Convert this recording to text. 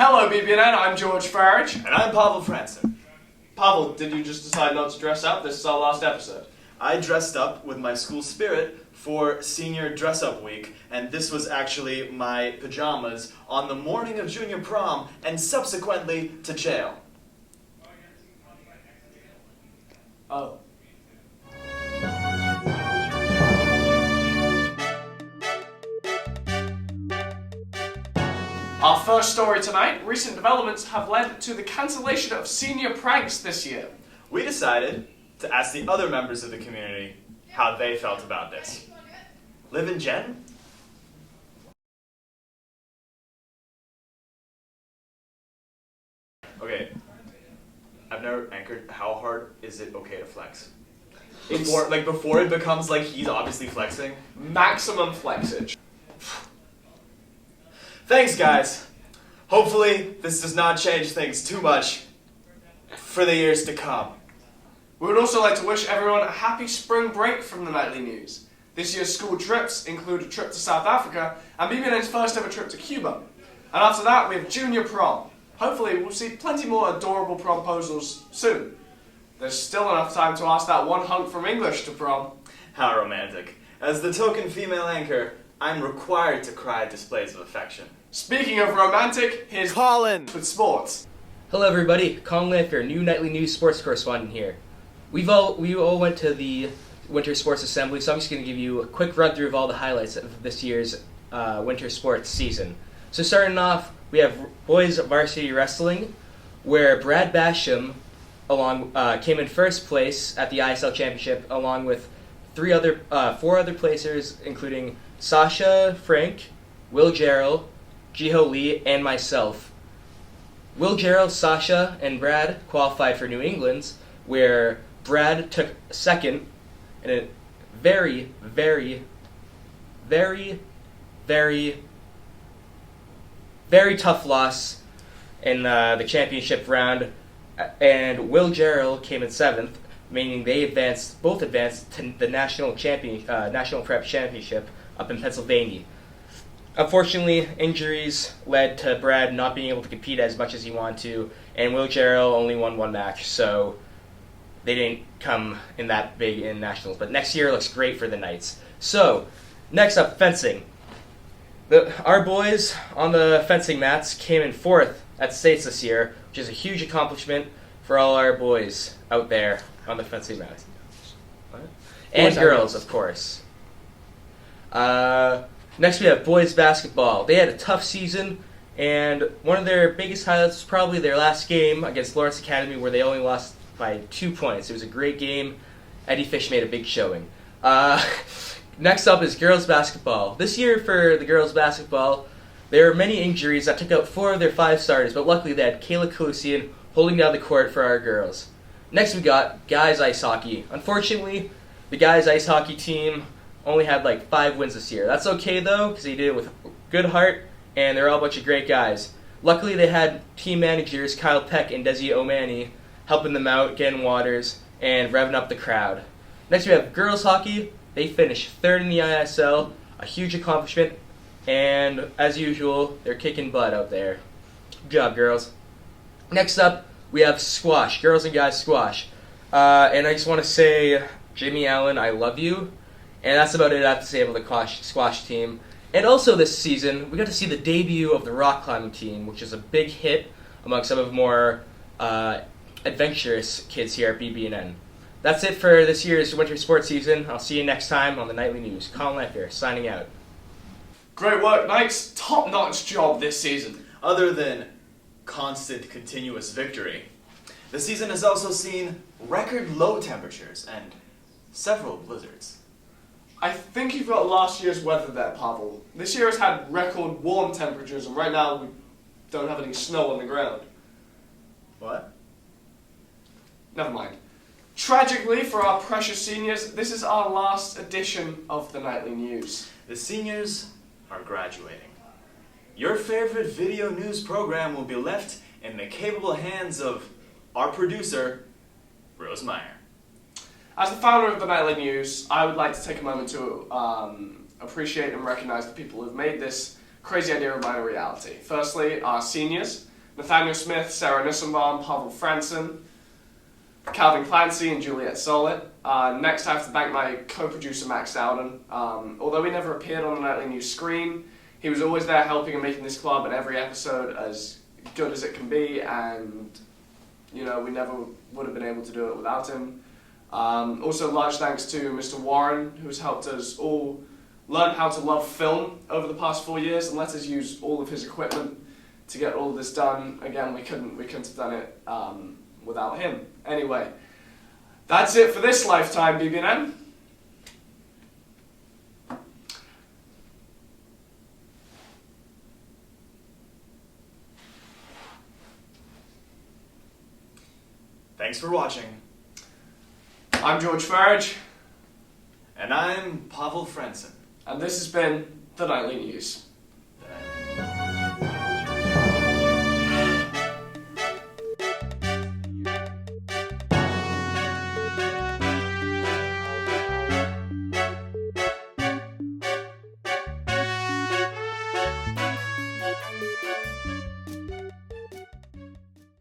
Hello BB&N, I'm George Ferridge. And I'm Pavel Frantsen. Pavel, did you just decide not to dress up? This is our last episode. I dressed up with my school spirit for senior dress-up week, and this was actually my pajamas on the morning of junior prom and subsequently to jail. Oh. Our first story tonight, recent developments have led to the cancellation of senior pranks this year. We decided to ask the other members of the community how they felt about this. Liv and Jen? Okay, I've never anchored. How hard is it okay to flex? Before it becomes like he's obviously flexing? Maximum flexage. Thanks, guys. Hopefully, this does not change things too much for the years to come. We would also like to wish everyone a happy spring break from the Nightly News. This year's school trips include a trip to South Africa and BB&N's first ever trip to Cuba. And after that, we have junior prom. Hopefully, we'll see plenty more adorable promposals soon. There's still enough time to ask that one hunk from English to prom. How romantic. As the token female anchor, I'm required to cry at displays of affection. Speaking of romantic, here's Colin with sports. Hello everybody, Colin Lanphier, new Nightly News sports correspondent here. We all went to the Winter Sports Assembly, so I'm just going to give you a quick run through of all the highlights of this year's winter sports season. So starting off, we have boys varsity wrestling, where Brad Basham came in first place at the ISL Championship, along with four other placers, including Sasha Frank, Will Jarrell, Jiho Lee, and myself. Will Jarrell, Sasha, and Brad qualified for New England's, where Brad took second in a very, very, very, very, very tough loss in the championship round, and Will Jarrell came in seventh, meaning they both advanced to the National Prep Championship up in Pennsylvania. Unfortunately, injuries led to Brad not being able to compete as much as he wanted to, and Will Jarrell only won one match, so they didn't come in that big in nationals. But next year looks great for the Knights. So, next up, fencing. Our boys on the fencing mats came in fourth at states this year, which is a huge accomplishment for all our boys out there on the fencing mats. What? And girls, of course. Next we have boys basketball. They had a tough season, and one of their biggest highlights was probably their last game against Lawrence Academy, where they only lost by 2 points. It was a great game. Eddie Fish made a big showing. Next up is girls basketball. This year for the girls basketball, there were many injuries that took out 4 of their 5 starters, but luckily they had Kayla Kalusian holding down the court for our girls. Next we got guys ice hockey. Unfortunately, the guys ice hockey team only had like 5 wins this year. That's okay though, because they did it with good heart, and they're all a bunch of great guys. Luckily they had team managers Kyle Peck and Desi Omani helping them out, getting waters, and revving up the crowd. Next we have girls hockey. They finished third in the ISL, a huge accomplishment, and as usual, they're kicking butt out there. Good job, girls. Next up, we have squash, girls and guys squash. And I just want to say, Jimmy Allen, I love you. And that's about it I have to say about the squash team. And also this season, we got to see the debut of the rock climbing team, which is a big hit among some of the more adventurous kids here at BB&N. That's it for this year's winter sports season. I'll see you next time on the Nightly News. Colin Lanphier, signing out. Great work, Knights. Top-notch job this season. Other than constant, continuous victory, the season has also seen record low temperatures and several blizzards. I think you've got last year's weather there, Pavel. This year has had record warm temperatures, and right now we don't have any snow on the ground. What? Never mind. Tragically, for our precious seniors, this is our last edition of the Nightly News. The seniors are graduating. Your favorite video news program will be left in the capable hands of our producer, Rose Meyer. As the founder of the Nightly News, I would like to take a moment to appreciate and recognize the people who have made this crazy idea of mine a reality. Firstly, our seniors. Nathaniel Smith, Sarah Nissenbaum, Pavel Frantsen, Calvin Clancy, and Juliet Solit. Next, I have to thank my co-producer Max Dowden. Although he never appeared on the Nightly News screen, he was always there helping and making this club and every episode as good as it can be, and we never would have been able to do it without him. Also, large thanks to Mr. Warren, who's helped us all learn how to love film over the past 4 years and let us use all of his equipment to get all of this done. Again, we couldn't have done it without him. Anyway, that's it for this lifetime, BB&N. Thanks for watching. I'm George Ferridge. And I'm Pavel Frantsen. And this has been the Nightly News.